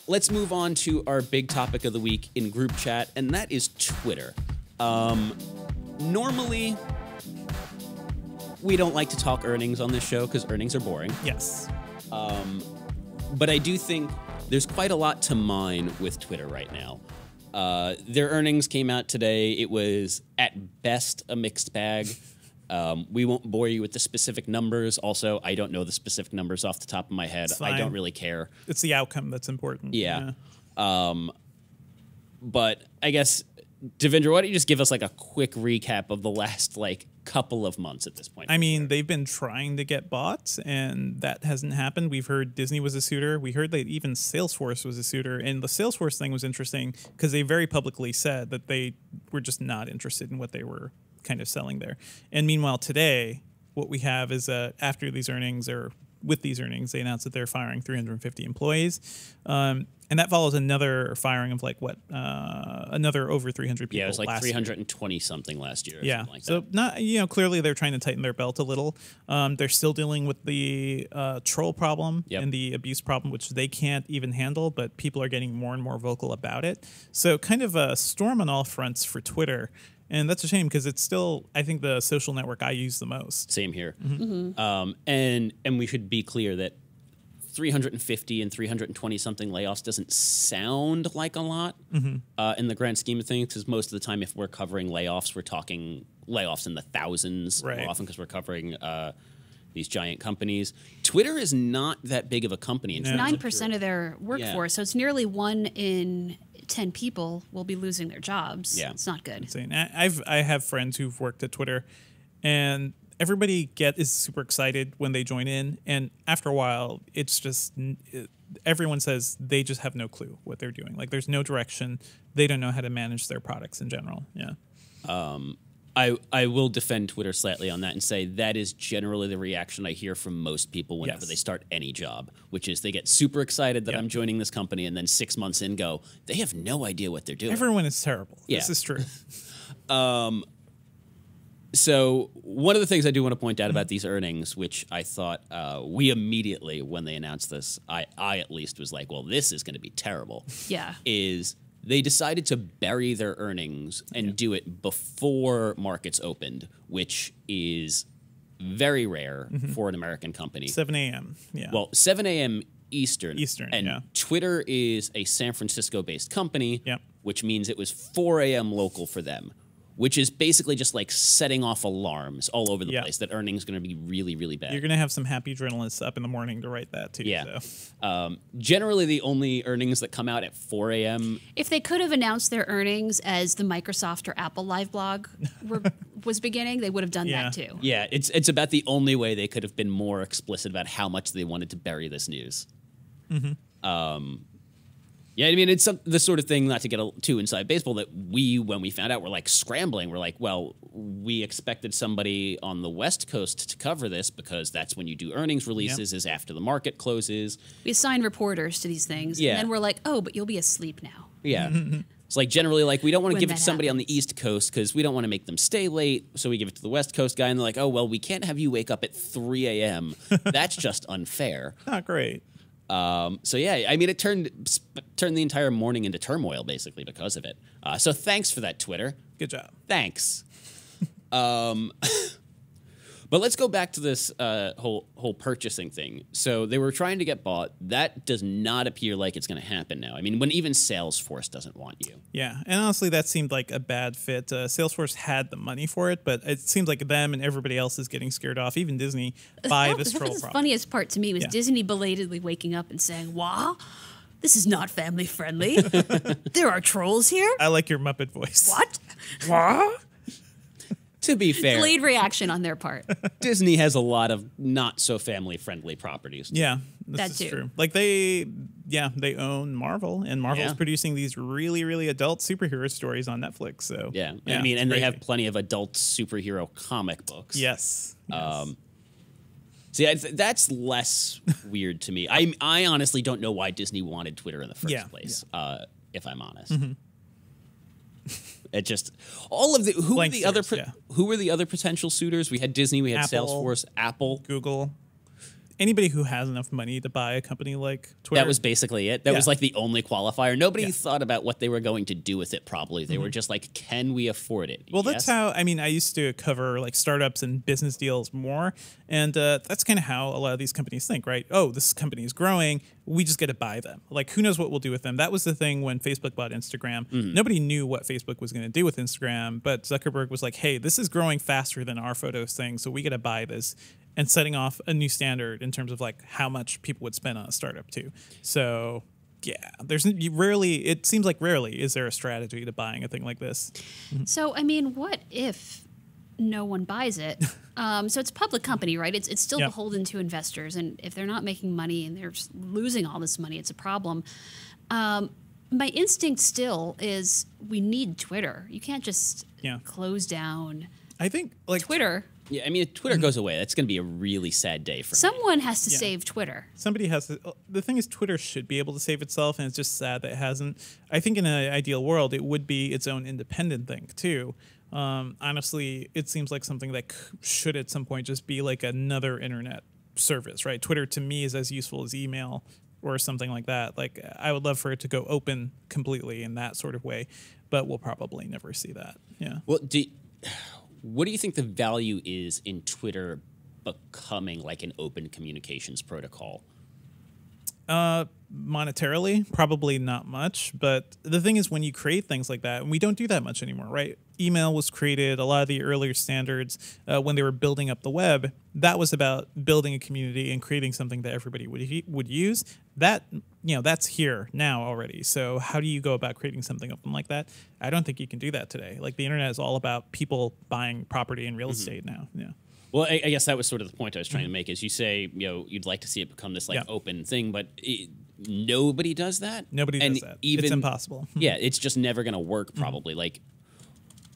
let's move on to our big topic of the week in group chat, and that is Twitter. Normally, we don't like to talk earnings on this show because earnings are boring. Yes. But I do think there's quite a lot to mine with Twitter right now. Their earnings came out today. It was, at best, a mixed bag. We won't bore you with the specific numbers. Also, I don't know the specific numbers off the top of my head. I don't really care. It's the outcome that's important. Yeah. But I guess, Devendra, why don't you just give us like a quick recap of the last couple of months at this point? I mean, they've been trying to get bought, and that hasn't happened. We've heard Disney was a suitor. We heard that even Salesforce was a suitor. And the Salesforce thing was interesting because they very publicly said that they were just not interested in what they were kind of selling there. And meanwhile, today, what we have is after these earnings, or with these earnings, they announced that they're firing 350 employees. And that follows another firing of another over 300 people. Yeah, it was last 320 something last year. Or yeah, something like so that. not clearly they're trying to tighten their belt a little. They're still dealing with the troll problem and the abuse problem, which they can't even handle. But people are getting more and more vocal about it. So kind of a storm on all fronts for Twitter. And that's a shame because it's still, I think, the social network I use the most. Same here. And we should be clear that 350 and 320 something layoffs doesn't sound like a lot in the grand scheme of things, because most of the time if we're covering layoffs, we're talking layoffs in the thousands more often because we're covering these giant companies. Twitter is not that big of a company. It's 9% of their workforce, so it's nearly 1 in 10 people will be losing their jobs. Yeah. It's not good. Insane. I have friends who've worked at Twitter, and everybody is super excited when they join in, and after a while, it's just everyone says they just have no clue what they're doing. Like, there's no direction. They don't know how to manage their products in general. Yeah. I will defend Twitter slightly on that and say that is generally the reaction I hear from most people whenever they start any job, which is they get super excited that I'm joining this company, and then 6 months in go, they have no idea what they're doing. Everyone is terrible. Yeah. This is true. So one of the things I do want to point out about these earnings, which I thought we immediately, when they announced this, I at least was like, well, this is going to be terrible. Yeah. Is they decided to bury their earnings and do it before markets opened, which is very rare for an American company. 7 a.m. Yeah. Well, 7 a.m. Eastern. And Twitter is a San Francisco-based company, which means it was 4 a.m. local for them, which is basically just like setting off alarms all over the place that earnings going to be really, really bad. You're going to have some happy journalists up in the morning to write that too. Yeah. So. Generally, the only earnings that come out at 4 a.m. If they could have announced their earnings as the Microsoft or Apple live blog was beginning, they would have done that too. Yeah, it's about the only way they could have been more explicit about how much they wanted to bury this news. Yeah, I mean, it's the sort of thing, not to get too inside baseball, that when we found out, we're like scrambling. We're like, well, we expected somebody on the West Coast to cover this because that's when you do earnings releases, is after the market closes. We assign reporters to these things, and then we're like, oh, but you'll be asleep now. Yeah. It's like generally like we don't want to give it to somebody on the East Coast because we don't want to make them stay late, so we give it to the West Coast guy, and they're like, oh, well, we can't have you wake up at 3 a.m. That's just unfair. Not great. So yeah, I mean, it turned the entire morning into turmoil basically because of it. So thanks for that, Twitter. Good job. Thanks. But let's go back to this whole purchasing thing. So they were trying to get bought. That does not appear like it's going to happen now. I mean, when even Salesforce doesn't want you. Yeah, and honestly, that seemed like a bad fit. Salesforce had the money for it, but it seems like them and everybody else is getting scared off, even Disney, by this troll problem. The funniest part to me was Disney belatedly waking up and saying, "Wow, this is not family friendly. There are trolls here." I like your Muppet voice. What? What? To be fair, delayed reaction on their part. Disney has a lot of not so family friendly properties. Yeah, this is true. Like they own Marvel, and Marvel's producing these really, really adult superhero stories on Netflix. So I mean, and they have plenty of adult superhero comic books. Yes. See, that's less weird to me. I honestly don't know why Disney wanted Twitter in the first place. If I'm honest. It just all of the who were the other potential suitors? We had Disney, we had Apple, Salesforce, Apple, Google. anybody who has enough money to buy a company like Twitter. That was basically it. That was like the only qualifier. Nobody thought about what they were going to do with it, probably. They were just like, can we afford it? Well, that's how, I mean, I used to cover like startups and business deals more. And that's kind of how a lot of these companies think, right? Oh, this company is growing. We just get to buy them. Like, who knows what we'll do with them? That was the thing when Facebook bought Instagram. Nobody knew what Facebook was going to do with Instagram, but Zuckerberg was like, hey, this is growing faster than our photos thing, so we got to buy this, and setting off a new standard in terms of like how much people would spend on a startup too. So yeah, it seems like rarely is there a strategy to buying a thing like this. So, I mean, what if no one buys it? So it's a public company, right? It's still beholden to investors. And if they're not making money and they're just losing all this money, it's a problem. My instinct still is we need Twitter. You can't just close down I think like Twitter. Yeah, I mean, if Twitter goes away, that's going to be a really sad day for me. Someone has to save Twitter. Somebody has to. The thing is, Twitter should be able to save itself, and it's just sad that it hasn't. I think in an ideal world, it would be its own independent thing, too. Honestly, it seems like something that should at some point just be like another internet service, right? Twitter, to me, is as useful as email or something like that. Like, I would love for it to go open completely in that sort of way, but we'll probably never see that. Yeah. Well, what do you think the value is in Twitter becoming like an open communications protocol? Monetarily, probably not much. But the thing is, when you create things like that, and we don't do that much anymore, right? Email was created, a lot of the earlier standards, when they were building up the web, that was about building a community and creating something that everybody would use. That, that's here now already. So how do you go about creating something open like that? I don't think you can do that today. Like, the internet is all about people buying property and real estate now. Yeah. Well, I guess that was sort of the point I was trying to make. Is you say you'd like to see it become this like open thing, but nobody does that. Nobody does that. It's impossible. Yeah, it's just never going to work. Probably. Like,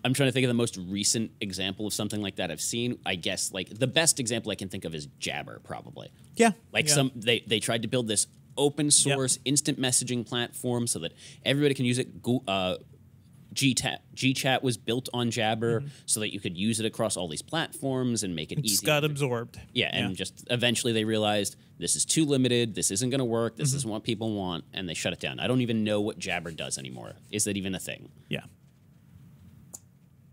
I'm trying to think of the most recent example of something like that I've seen. I guess like the best example I can think of is Jabber. Probably. Yeah. Like they tried to build this open source instant messaging platform so that everybody can use it. GChat was built on Jabber so that you could use it across all these platforms and make it easy. Just got absorbed. Yeah, and just eventually they realized this is too limited, this isn't going to work, this isn't what people want, and they shut it down. I don't even know what Jabber does anymore. Is that even a thing? Yeah.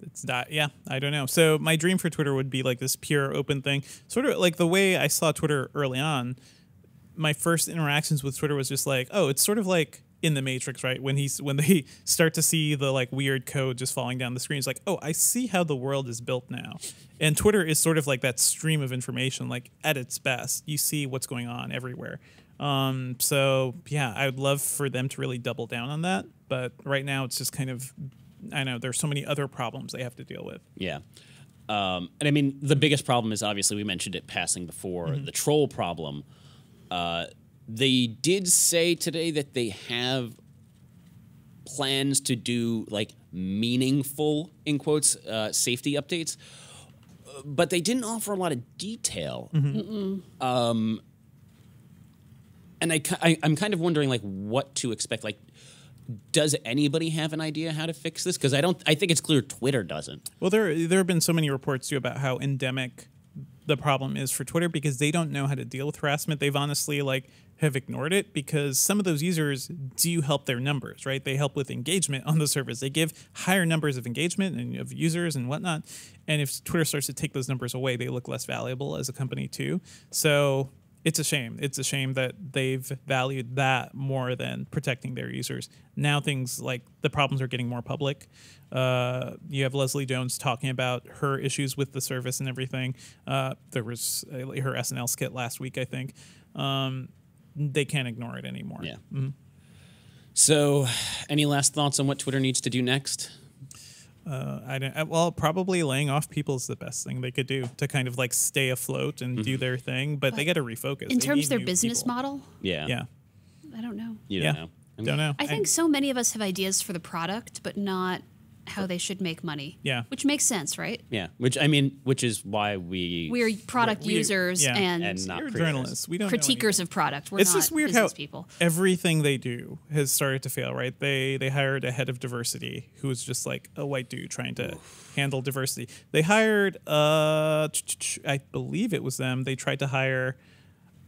It's not, I don't know. So my dream for Twitter would be like this pure open thing. Sort of like the way I saw Twitter early on. My first interactions with Twitter was just like, oh, it's sort of like in the Matrix, right? When they start to see the like weird code just falling down the screen, it's like, oh, I see how the world is built now. And Twitter is sort of like that stream of information, like at its best. You see what's going on everywhere. So yeah, I would love for them to really double down on that. But right now it's just kind of, I know there's so many other problems they have to deal with. Yeah. And I mean, the biggest problem is obviously, we mentioned it passing before, the troll problem. They did say today that they have plans to do like meaningful, in quotes, safety updates, but they didn't offer a lot of detail. And I'm kind of wondering like what to expect. Like, does anybody have an idea how to fix this? Because I think it's clear Twitter doesn't. Well, there have been so many reports too about how endemic the problem is for Twitter because they don't know how to deal with harassment. They've honestly have ignored it because some of those users do help their numbers, right? They help with engagement on the service. They give higher numbers of engagement and of users and whatnot. And if Twitter starts to take those numbers away, they look less valuable as a company too. So it's a shame. It's a shame that they've valued that more than protecting their users. Now things like the problems are getting more public. You have Leslie Jones talking about her issues with the service and everything. There was her SNL skit last week, I think. They can't ignore it anymore. Yeah. So, any last thoughts on what Twitter needs to do next? Well, probably laying off people is the best thing they could do to kind of like stay afloat and do their thing, but they got to refocus. In terms of their business model? Yeah. I don't know. You don't know. Don't know. I think so many of us have ideas for the product, but not how they should make money. Yeah. Which makes sense, right? Yeah. Which is why we're product users and not we're journalists. We don't critiquers of product. We're it's not just weird business how people. Everything they do has started to fail, right? They hired a head of diversity who was just like a white dude trying to handle diversity. They hired I believe it was them. They tried to hire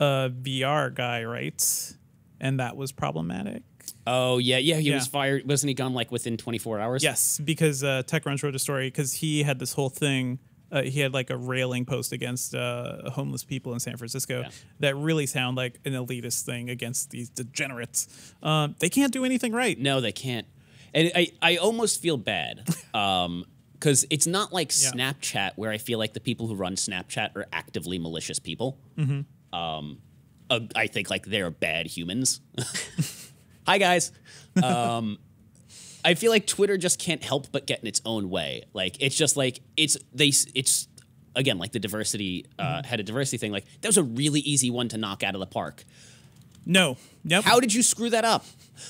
VR guy, right? And that was problematic. Oh, yeah. He was fired. Wasn't he gone like within 24 hours? Yes, because TechCrunch wrote a story because he had this whole thing. He had like a railing post against homeless people in San Francisco that really sound like an elitist thing against these degenerates. They can't do anything right. No, they can't. And I almost feel bad because it's not like Snapchat where I feel like the people who run Snapchat are actively malicious people. I think like they're bad humans. Hi, guys. I feel like Twitter just can't help but get in its own way. Like it's just like it's again like the diversity had a diversity thing. Like that was a really easy one to knock out of the park. No. Yep. How did you screw that up?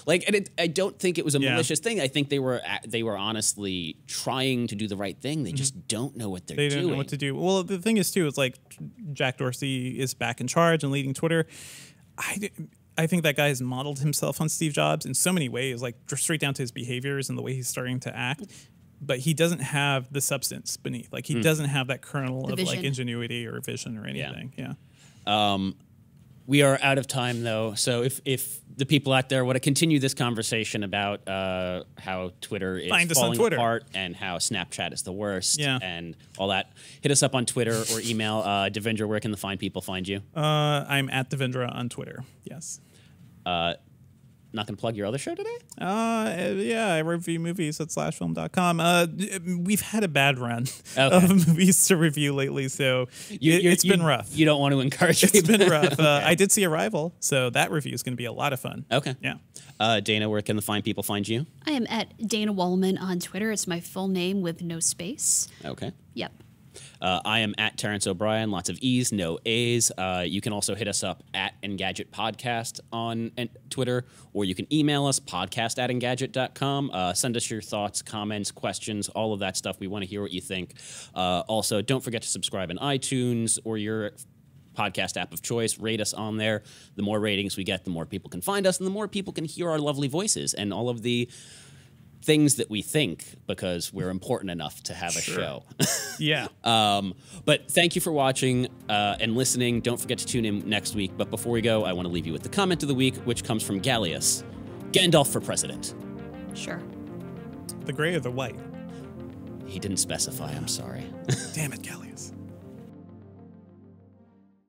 Like, and I don't think it was a malicious thing. I think they were honestly trying to do the right thing. They just don't know what they're doing. They don't know what to do. Well, the thing is too, it's like Jack Dorsey is back in charge and leading Twitter. I think that guy has modeled himself on Steve Jobs in so many ways, like straight down to his behaviors and the way he's starting to act. But he doesn't have the substance beneath. Like he doesn't have that kernel of like ingenuity or vision or anything. Yeah. We are out of time, though. So if the people out there want to continue this conversation about how Twitter is falling apart and how Snapchat is the worst and all that, hit us up on Twitter or email. Devendra, where can the fine people find you? I'm at Devendra on Twitter. Yes. Not going to plug your other show today? I review movies at /film.com. We've had a bad run of movies to review lately, so it's been rough. You don't want to encourage It's been rough. I did see Arrival, so that review is going to be a lot of fun. Okay. Yeah. Dana, where can the fine people find you? I am at Dana Wallman on Twitter. It's my full name with no space. Okay. Yep. I am at Terrence O'Brien, lots of E's, no A's. You can also hit us up at Engadget Podcast on Twitter, or you can email us, podcast@engadget.com. Send us your thoughts, comments, questions, all of that stuff. We want to hear what you think. Also, don't forget to subscribe in iTunes or your podcast app of choice. Rate us on there. The more ratings we get, the more people can find us, and the more people can hear our lovely voices and all of the things that we think, because we're important enough to have a show. Yeah. But thank you for watching and listening. Don't forget to tune in next week. But before we go, I want to leave you with the comment of the week, which comes from Gallius. Gandalf for president. Sure. The gray or the white? He didn't specify. I'm sorry. Damn it, Gallius.